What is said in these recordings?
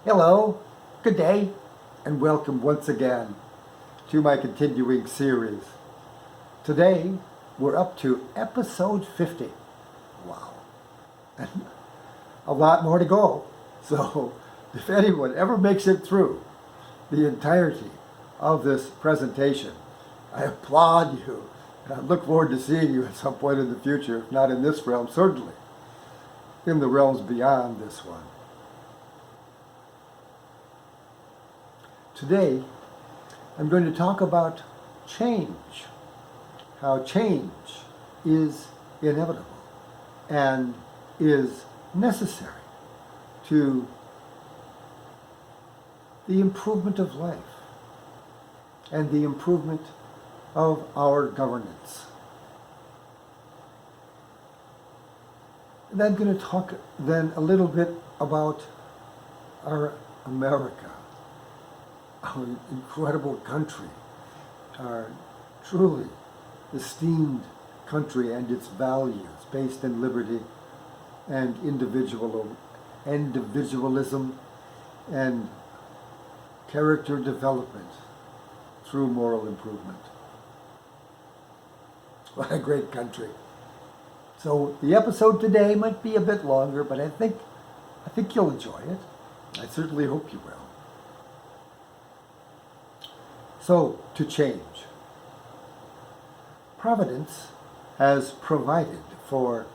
Hello, good day, and welcome once again to my continuing series. Today, we're up to episode 50. Wow. And a lot more to go. So, if anyone ever makes it through the entirety of this presentation, I applaud you. And I look forward to seeing you at some point in the future, if not in this realm, certainly in the realms beyond this one. Today, I'm going to talk about change, how change is inevitable and is necessary to the improvement of life and the improvement of our governance. And I'm going to talk then a little bit about our America, our incredible country, our truly esteemed country and its values based in liberty and individualism and character development through moral improvement. What a great country. So the episode today might be a bit longer, but I think you'll enjoy it. I certainly hope you will. So, to change. Providence has provided for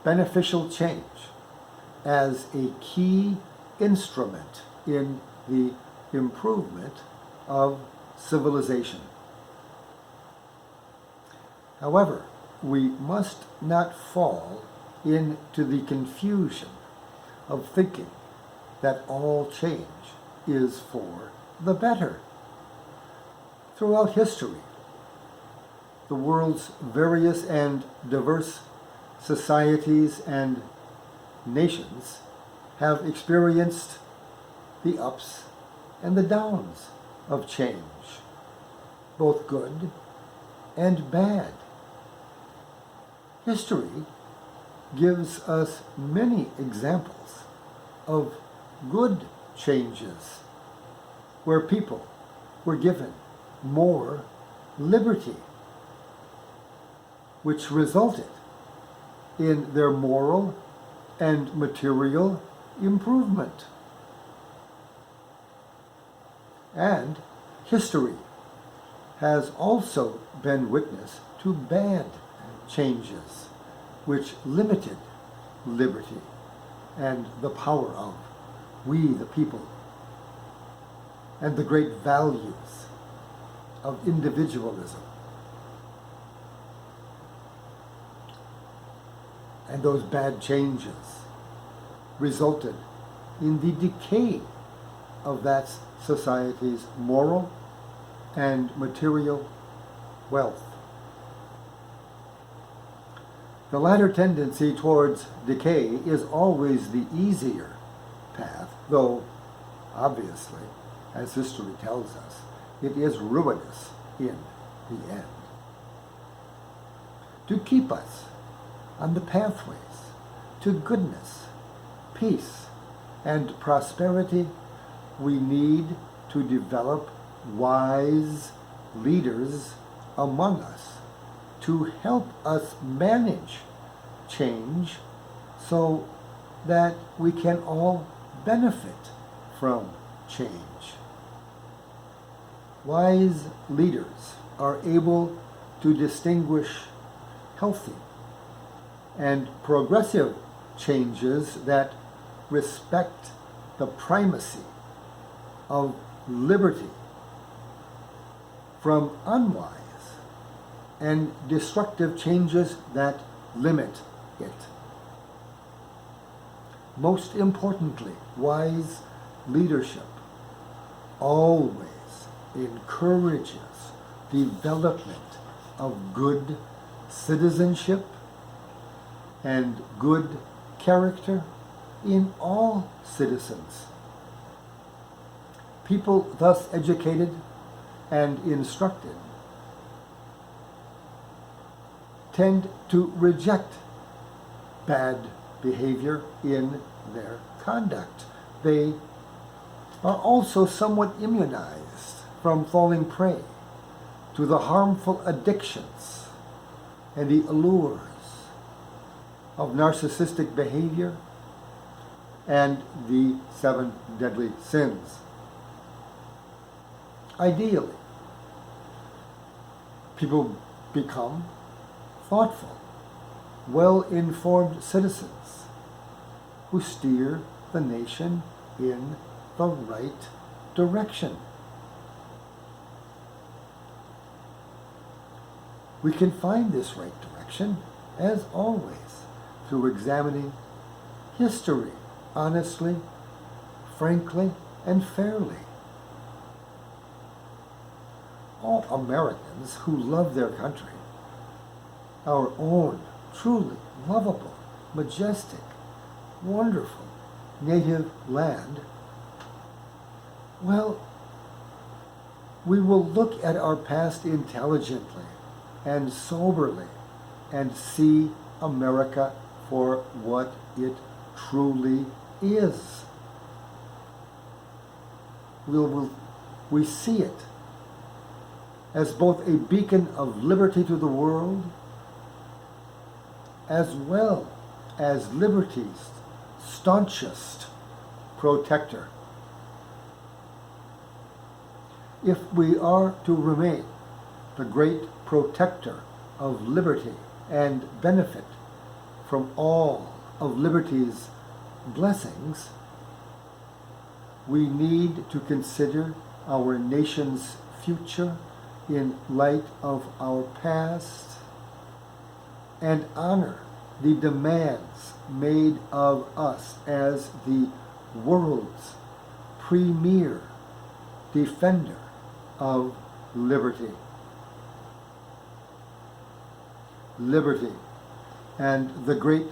beneficial change as a key instrument in the improvement of civilization. However, we must not fall into the confusion of thinking that all change is for the better. Throughout history, the world's various and diverse societies and nations have experienced the ups and the downs of change, both good and bad. History gives us many examples of good changes where people were given more liberty, which resulted in their moral and material improvement. And history has also been witness to bad changes, which limited liberty and the power of we the people and the great values of individualism. And those bad changes resulted in the decay of that society's moral and material wealth. The latter tendency towards decay is always the easier path, though obviously, as history tells us, it is ruinous in the end. To keep us on the pathways to goodness, peace, and prosperity, we need to develop wise leaders among us to help us manage change so that we can all benefit from change. Wise leaders are able to distinguish healthy and progressive changes that respect the primacy of liberty from unwise and destructive changes that limit it. Most importantly, wise leadership always encourages development of good citizenship and good character in all citizens. People thus educated and instructed tend to reject bad behavior in their conduct. They are also somewhat immunized from falling prey to the harmful addictions and the allures of narcissistic behavior and the 7 deadly sins. Ideally, people become thoughtful, well-informed citizens who steer the nation in the right direction. We can find this right direction, as always, through examining history honestly, frankly, and fairly. All Americans who love their country, our own truly lovable, majestic, wonderful native land, well, we will look at our past intelligently and soberly and see America for what it truly is. We see it as both a beacon of liberty to the world, as well as liberty's staunchest protector. If we are to remain the great protector of liberty and benefit from all of liberty's blessings, we need to consider our nation's future in light of our past and honor the demands made of us as the world's premier defender of liberty. Liberty and the great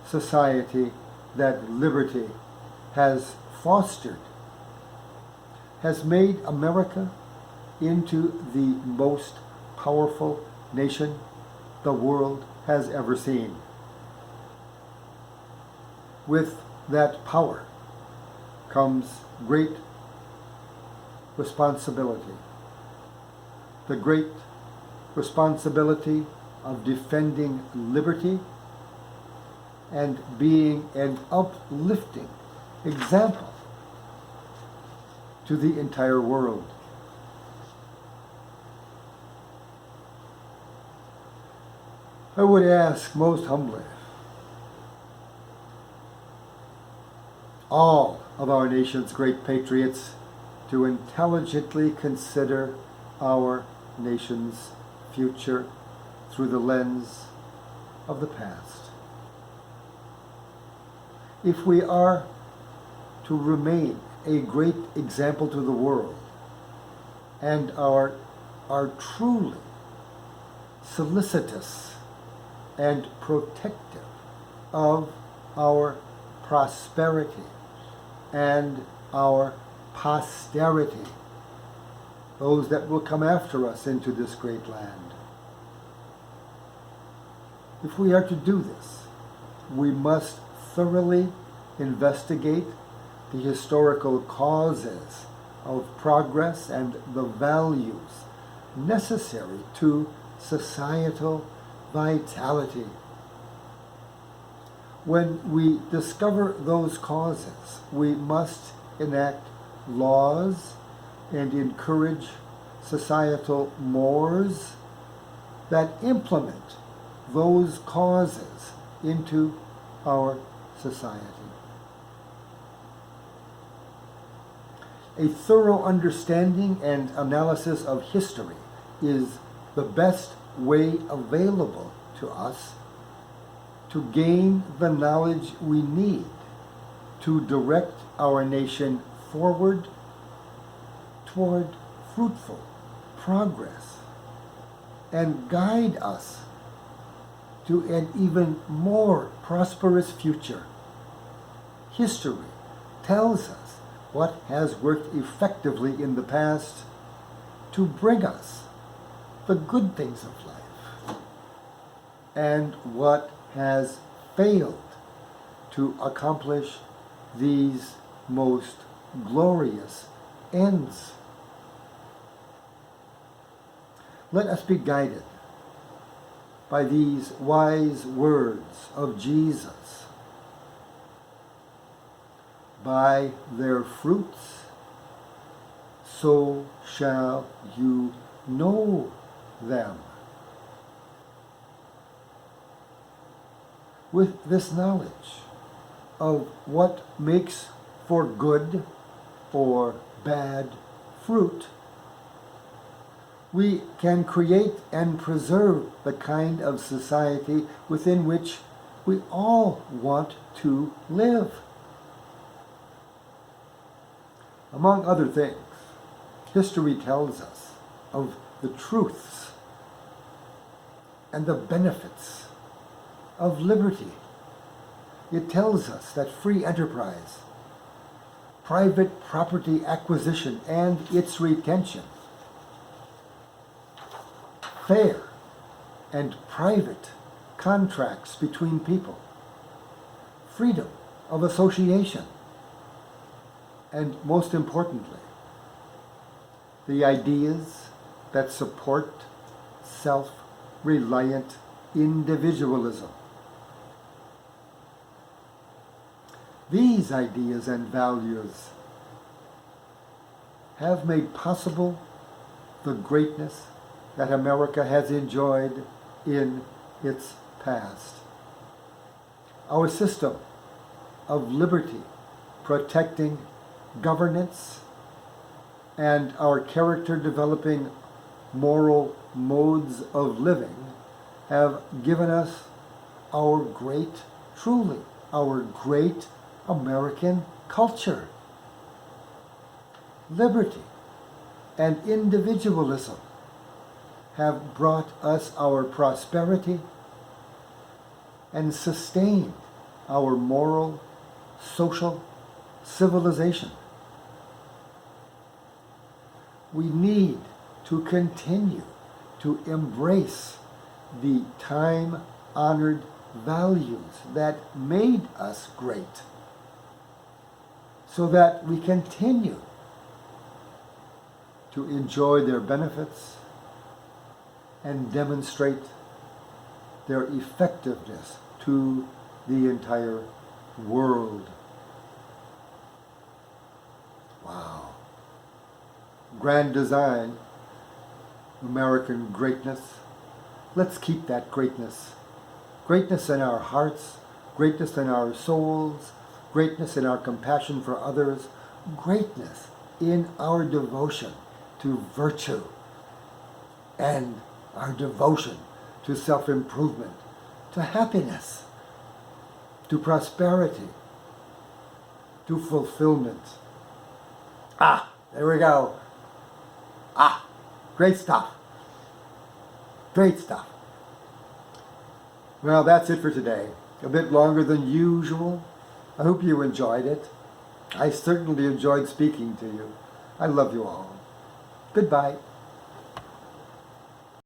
society that liberty has fostered has made America into the most powerful nation the world has ever seen. With that power comes great responsibility. The great responsibility of defending liberty and being an uplifting example to the entire world. I would ask most humbly all of our nation's great patriots to intelligently consider our nation's future through the lens of the past. If we are to remain a great example to the world and are truly solicitous and protective of our prosperity and our posterity, those that will come after us into this great land. If we are to do this, we must thoroughly investigate the historical causes of progress and the values necessary to societal vitality. When we discover those causes, we must enact laws and encourage societal mores that implement those causes into our society. A thorough understanding and analysis of history is the best way available to us to gain the knowledge we need to direct our nation forward toward fruitful progress and guide us to an even more prosperous future. History tells us what has worked effectively in the past to bring us the good things of life, and what has failed to accomplish these most glorious ends. Let us be guided by these wise words of Jesus. By their fruits, so shall you know them. With this knowledge of what makes for good or bad fruit, we can create and preserve the kind of society within which we all want to live. Among other things, history tells us of the truths and the benefits of liberty. It tells us that free enterprise, private property acquisition and its retention, fair and private contracts between people, freedom of association, and most importantly, the ideas that support self-reliant individualism. These ideas and values have made possible the greatness that America has enjoyed in its past. Our system of liberty, protecting governance, and our character-developing moral modes of living have given us our great American culture. Liberty and individualism have brought us our prosperity and sustained our moral, social civilization. We need to continue to embrace the time-honored values that made us great, so that we continue to enjoy their benefits and demonstrate their effectiveness to the entire world. Wow. Grand design, American greatness. Let's keep that greatness. Greatness in our hearts, greatness in our souls, greatness in our compassion for others, greatness in our devotion to virtue and our devotion to self-improvement, to happiness, to prosperity, to fulfillment. There we go. Great stuff. Great stuff. Well, that's it for today. A bit longer than usual. I hope you enjoyed it. I certainly enjoyed speaking to you. I love you all. Goodbye.